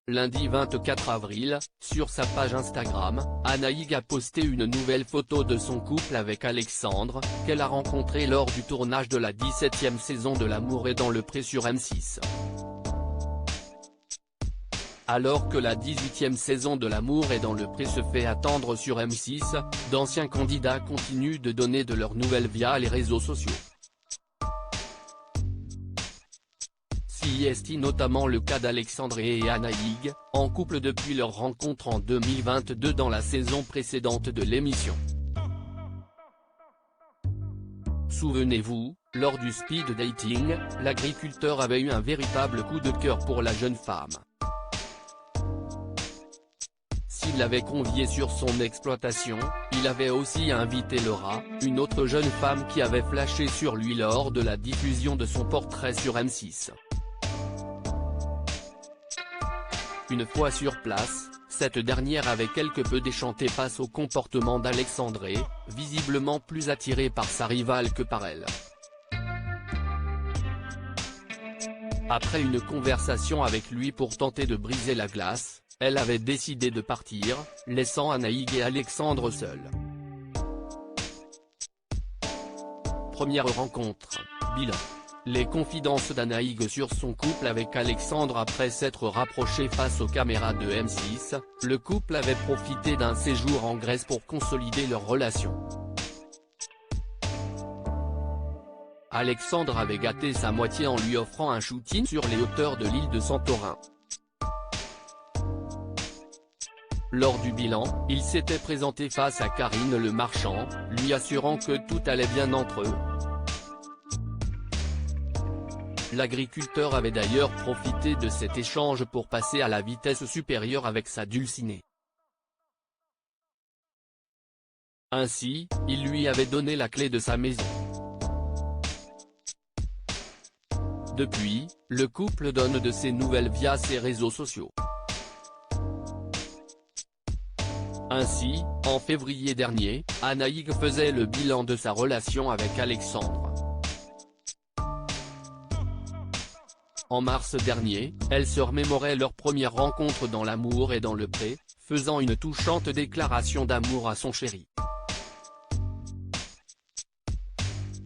lundi 24 avril, sur sa page Instagram, Anaïg a posté une nouvelle photo de son couple avec Alexandre, qu'elle a rencontré lors du tournage de la 17e saison de L'amour est dans le pré sur M6. Alors que la 18e saison de L'amour est dans le pré se fait attendre sur M6, d'anciens candidats continuent de donner de leurs nouvelles via les réseaux sociaux. C'est notamment le cas d'Alexandre et Anaïg, en couple depuis leur rencontre en 2022 dans la saison précédente de l'émission. Souvenez-vous, lors du speed dating, l'agriculteur avait eu un véritable coup de cœur pour la jeune femme. S'il l'avait conviée sur son exploitation, il avait aussi invité Laura, une autre jeune femme qui avait flashé sur lui lors de la diffusion de son portrait sur M6. Une fois sur place, cette dernière avait quelque peu déchanté face au comportement d'Alexandre, visiblement plus attiré par sa rivale que par elle. Après une conversation avec lui pour tenter de briser la glace, elle avait décidé de partir, laissant Anaïg et Alexandre seuls. Première rencontre, bilan. Les confidences d'Anaïg sur son couple avec Alexandre. Après s'être rapproché face aux caméras de M6, le couple avait profité d'un séjour en Grèce pour consolider leur relation. Alexandre avait gâté sa moitié en lui offrant un shooting sur les hauteurs de l'île de Santorin. Lors du bilan, il s'était présenté face à Karine Le Marchand, lui assurant que tout allait bien entre eux. L'agriculteur avait d'ailleurs profité de cet échange pour passer à la vitesse supérieure avec sa dulcinée. Ainsi, il lui avait donné la clé de sa maison. Depuis, le couple donne de ses nouvelles via ses réseaux sociaux. Ainsi, en février dernier, Anaïg faisait le bilan de sa relation avec Alexandre. En mars dernier, elle se remémorait leur première rencontre dans L'amour et dans le pré, faisant une touchante déclaration d'amour à son chéri.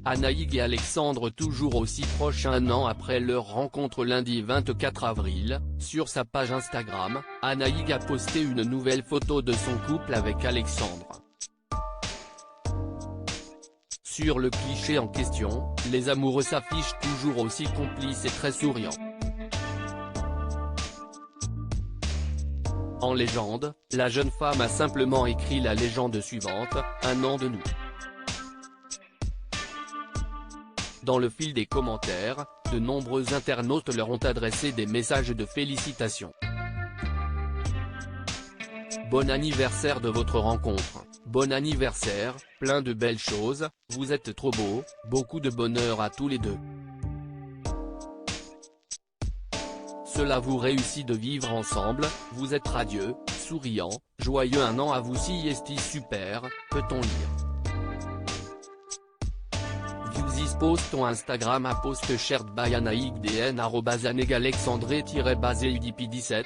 Anaïg et Alexandre toujours aussi proches un an après leur rencontre lundi 24 avril, sur sa page Instagram, Anaïg a posté une nouvelle photo de son couple avec Alexandre. Sur le cliché en question, les amoureux s'affichent toujours aussi complices et très souriants. En légende, la jeune femme a simplement écrit la légende suivante, un an de nous. Dans le fil des commentaires, de nombreux internautes leur ont adressé des messages de félicitations. Bon anniversaire de votre rencontre, bon anniversaire, plein de belles choses, vous êtes trop beaux, beaucoup de bonheur à tous les deux. Cela vous réussit de vivre ensemble, vous êtes radieux, souriant, joyeux un an à vous si esti super, peut-on lire. Viewsis post ton Instagram à post shared by Anaïg DN @anegalexandre-udp17.